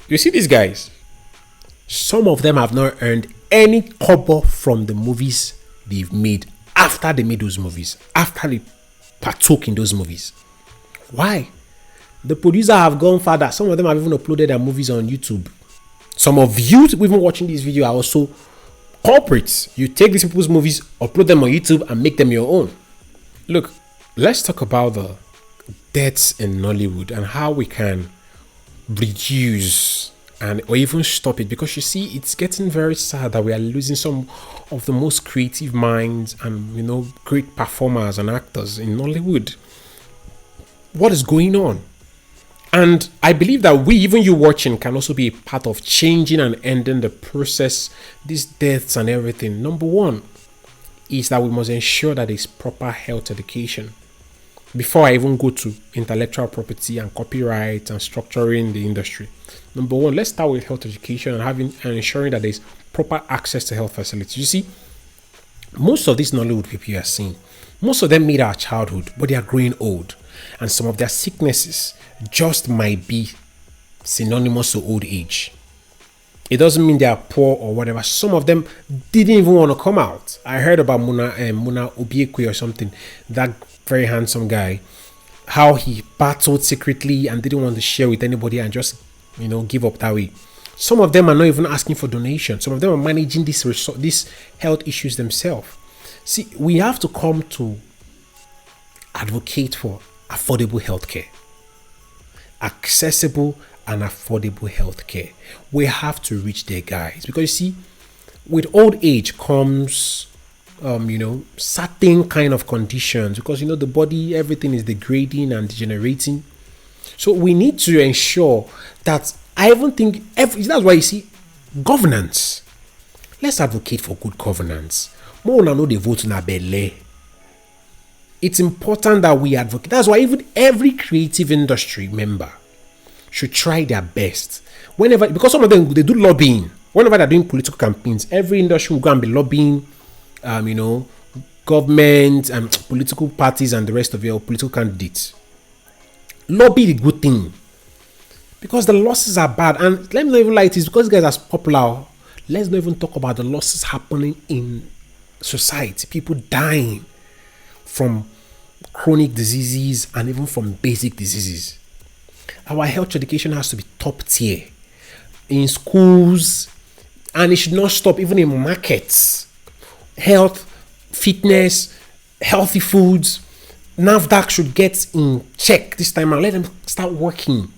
You see these guys? Some of them have not earned any kobo from the movies they've made after they made those movies, after they partook in those movies. Why? The producers have gone further. Some of them have even uploaded their movies on YouTube. Some of you even watching this video are also corporates. You take these people's movies, upload them on YouTube, and make them your own. Look, let's talk about the deaths in Nollywood and how we can reduce or even stop it, because you see, it's getting very sad that we are losing some of the most creative minds and great performers and actors in Nollywood. What is going on? And I believe that even you watching, can also be a part of changing and ending the process, these deaths and everything. Number one is that we must ensure that there's proper health education. Before I even go to intellectual property and copyright and structuring the industry, number one, let's start with health education and ensuring that there's proper access to health facilities. You see, most of these Nollywood people you are seeing, most of them made our childhood, but they are growing old. And some of their sicknesses just might be synonymous to old age. It doesn't mean they are poor or whatever. Some of them didn't even want to come out. I heard about Muna Obiekwe or something, that very handsome guy, how he battled secretly and didn't want to share with anybody and just give up that way. Some of them are not even asking for donation. Some of them are managing these health issues themselves. See, we have to come to advocate for affordable healthcare, accessible and affordable healthcare. We have to reach there, guys, because you see, with old age comes certain kind of conditions, because the body, everything is degrading and degenerating. So we need to ensure that, I even think that's why you see governance. Let's advocate for good governance. More know the vote na belle. It's important that we advocate. That's why even every creative industry member should try their best. Because some of them, they do lobbying. Whenever they're doing political campaigns, every industry will go and be lobbying, government and political parties and the rest of your political candidates. Lobby the good thing, because the losses are bad. And let me not even lie, it is because guys are popular. Let's not even talk about the losses happening in society. People dying from chronic diseases and even from basic diseases. Our health education has to be top tier in schools, and it should not stop even in markets. Health, fitness, healthy foods, NAFDAC should get in check this time and let them start working.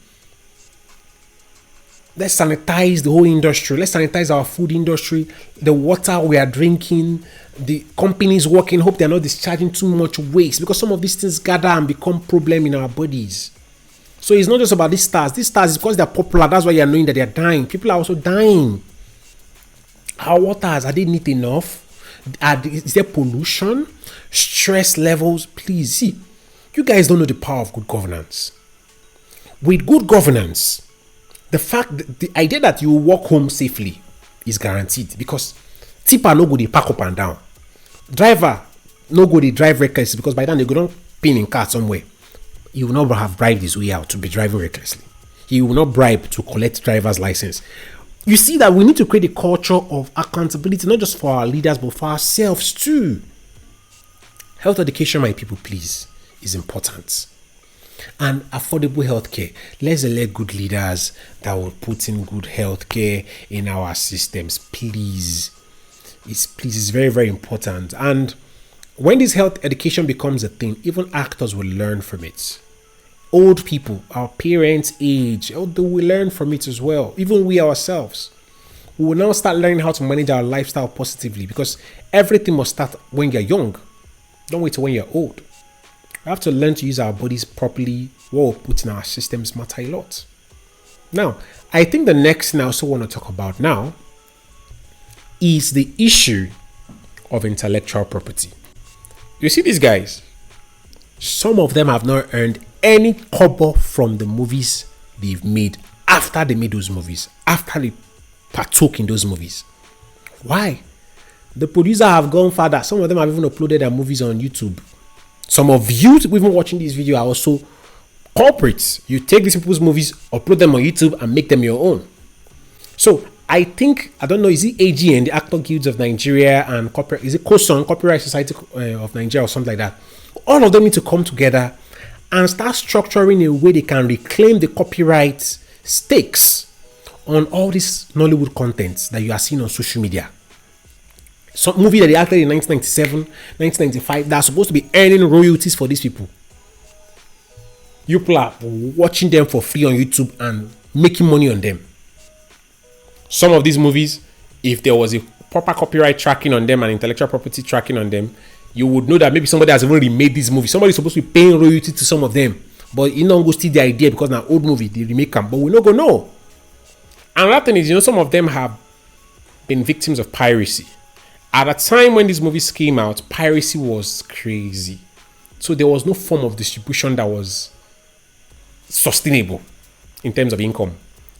Let's sanitize the whole industry. Let's sanitize our food industry, the water we are drinking, the companies working. Hope they're not discharging too much waste, because some of these things gather and become problem in our bodies. So it's not just about these stars. These stars is because they're popular. That's why you're knowing that they're dying. People are also dying. Our waters, are they neat enough? Is there pollution? Stress levels? Please, see, you guys don't know the power of good governance. With good governance, the idea that you walk home safely is guaranteed, because tipper no go dey park up and down. Driver no go dey drive recklessly, because by then they go don pin in car somewhere. He will not have bribed his way out to be driving recklessly. He will not bribe to collect driver's license. You see that we need to create a culture of accountability, not just for our leaders, but for ourselves too. Health education, my people, please, is important. And affordable healthcare. Let's elect good leaders that will put in good healthcare in our systems, please. It's very, very important. And when this health education becomes a thing, even actors will learn from it. Old people, our parents' age, they will learn from it as well. Even we ourselves, we will now start learning how to manage our lifestyle positively, because everything must start when you're young. Don't wait till when you're old. We have to learn to use our bodies properly. What we put in our systems matter a lot. Now, I think the next thing I also want to talk about now is the issue of intellectual property. You see these guys? Some of them have not earned any kobo from the movies they've made after they made those movies, after they partook in those movies. Why? The producers have gone further. Some of them have even uploaded their movies on YouTube. Some of you even watching this video are also corporates. You take these people's movies, upload them on YouTube and make them your own. So I think, I don't know, is it AGN, the Actor Guilds of Nigeria, and corporate, is it COSON, Copyright Society of Nigeria, or something like that? All of them need to come together and start structuring a way they can reclaim the copyright stakes on all this Nollywood content that you are seeing on social media. Some movie that they acted in 1997, 1995, that are supposed to be earning royalties for these people. You people are watching them for free on YouTube and making money on them. Some of these movies, if there was a proper copyright tracking on them and intellectual property tracking on them, you would know that maybe somebody has even remade this movie. Somebody's supposed to be paying royalty to some of them, but you don't go steal the idea because now old movie they remake them, but we not go know. Another thing is, some of them have been victims of piracy. At a time when these movies came out, piracy was crazy, so there was no form of distribution that was sustainable in terms of income.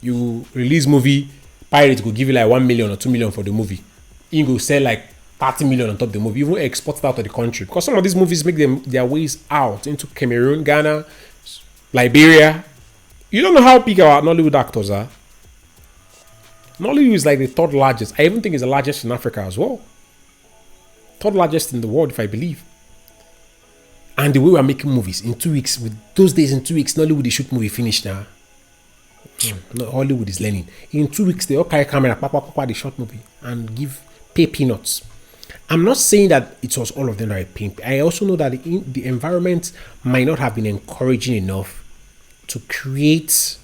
You release movie, pirates will give you like 1 million or 2 million for the movie. You go sell like 30 million on top of the movie, even export it out of the country, because some of these movies make them their ways out into Cameroon, Ghana, Liberia. You don't know how big our Nollywood actors are. Nollywood is like the third largest. I even think it's the largest in Africa as well. Third largest in the world, if I believe. And the way we're making movies in 2 weeks, with those days in 2 weeks, Nollywood they shoot movie finished now. No, Hollywood is learning. In 2 weeks, they all carry camera, they shot movie and pay peanuts. I'm not saying that it was all of them that are paying. I also know that the environment might not have been encouraging enough to create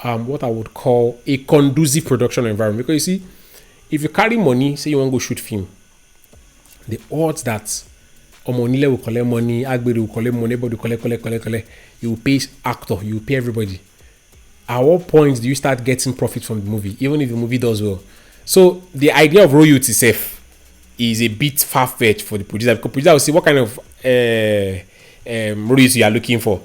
what I would call a conducive production environment. Because you see, if you carry money, say you want to go shoot film, the odds that Omonile will collect money, Agberi will collect money, everybody will collect, you will pay actor, you will pay everybody. At what point do you start getting profit from the movie, even if the movie does well? So the idea of royalty itself is a bit far-fetched for the producer, because producer will say what kind of royalty you are looking for.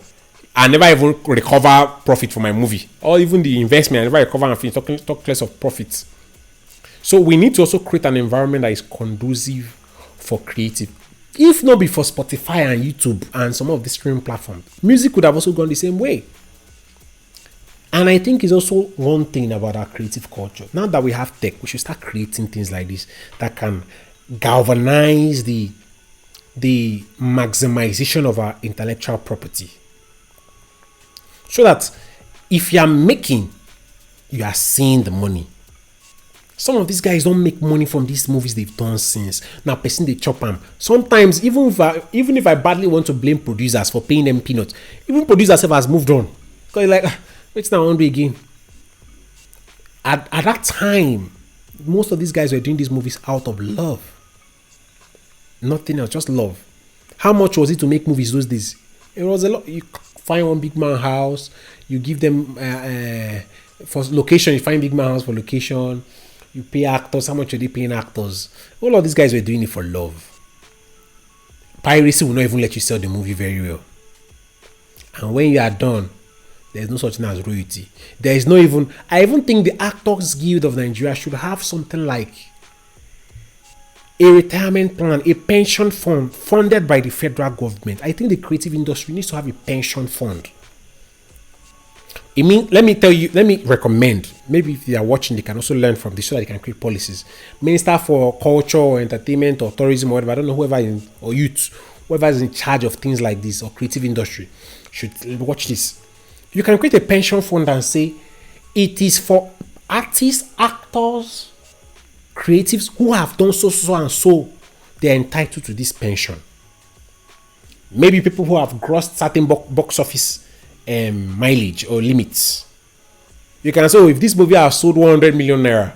I never even recover profit for my movie, or even the investment I never recover and finish, talk less of profits. So we need to also create an environment that is conducive for creative. If not before Spotify and YouTube and some of the streaming platforms, music would have also gone the same way. And I think it's also one thing about our creative culture. Now that we have tech, we should start creating things like this that can galvanize the maximization of our intellectual property. So that if you are making, you are seeing the money. Some of these guys don't make money from these movies they've done since. Now, person they chop them. Sometimes, even if I badly want to blame producers for paying them peanuts, even producers have moved on. Because like, it's now on again. At that time, most of these guys were doing these movies out of love. Nothing else, just love. How much was it to make movies those days? It was a lot. You find one big man house, you give them for location, you find big man house for location, you pay actors. How much are they paying actors? All of these guys were doing it for love. Piracy will not even let you sell the movie very well. And when you are done, there's no such thing as royalty. There is no even, I even think the Actors Guild of Nigeria should have something like a retirement plan, a pension fund funded by the federal government. I think the creative industry needs to have a pension fund. I mean, let me recommend, maybe if they are watching, they can also learn from this so that they can create policies. Minister for Culture or Entertainment or Tourism or whatever, I don't know or youth, whoever is in charge of things like this or creative industry should watch this. You can create a pension fund and say it is for artists, actors, creatives who have done so and so. They are entitled to this pension. Maybe people who have grossed certain box office mileage or limits. You can say, if this movie has sold 100 million naira,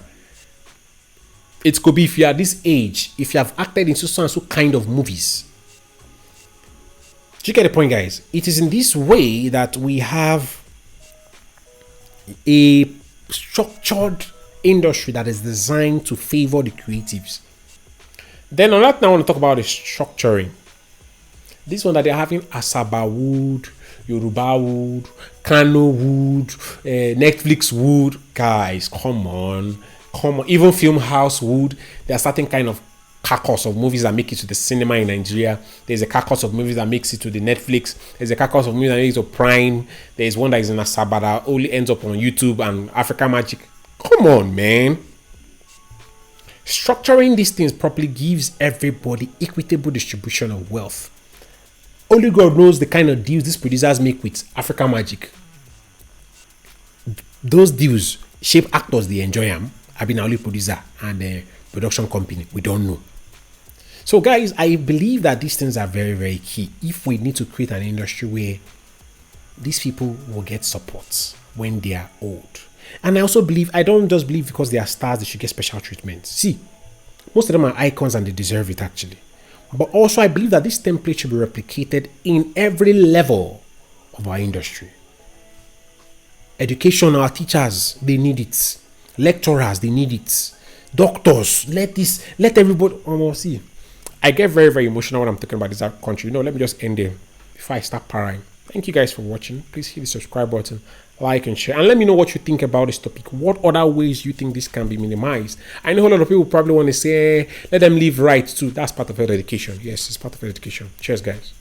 it could be if you are this age, if you have acted in so and so kind of movies. Do you get the point, guys? It is in this way that we have a structured industry that is designed to favor the creatives. Then on that, now I want to talk about the structuring. This one that they're having Asaba Wood, Yoruba Wood, Kano Wood, Netflix Wood. Guys, come on. Even Film House Wood. There are certain kind of carcass of movies that make it to the cinema in Nigeria. There's a carcass of movies that makes it to the Netflix. There's a carcass of movies that makes it to Prime. There's one that is in Asaba that only ends up on YouTube and Africa Magic. Come Come on, man. Structuring these things properly gives everybody equitable distribution of wealth. Only God knows the kind of deals these producers make with Africa Magic. Those deals shape actors, they enjoy them. I've been only producer and production company. We don't know. So, guys, I believe that these things are very, very key. If we need to create an industry where these people will get support when they are old. And I also believe, I don't just believe because they are stars, they should get special treatment. See, most of them are icons and they deserve it actually. But also I believe that this template should be replicated in every level of our industry. Education, our teachers, they need it. Lecturers, they need it. Doctors, let everybody, see. I get very, very emotional when I'm talking about this country. Let me just end there before I start parrying. Thank you guys for watching. Please hit the subscribe button, like and share, and let me know what you think about this topic. What other ways you think this can be minimized? I know a lot of people probably want to say, let them live right too. That's part of education. Yes, it's part of education. Cheers, guys.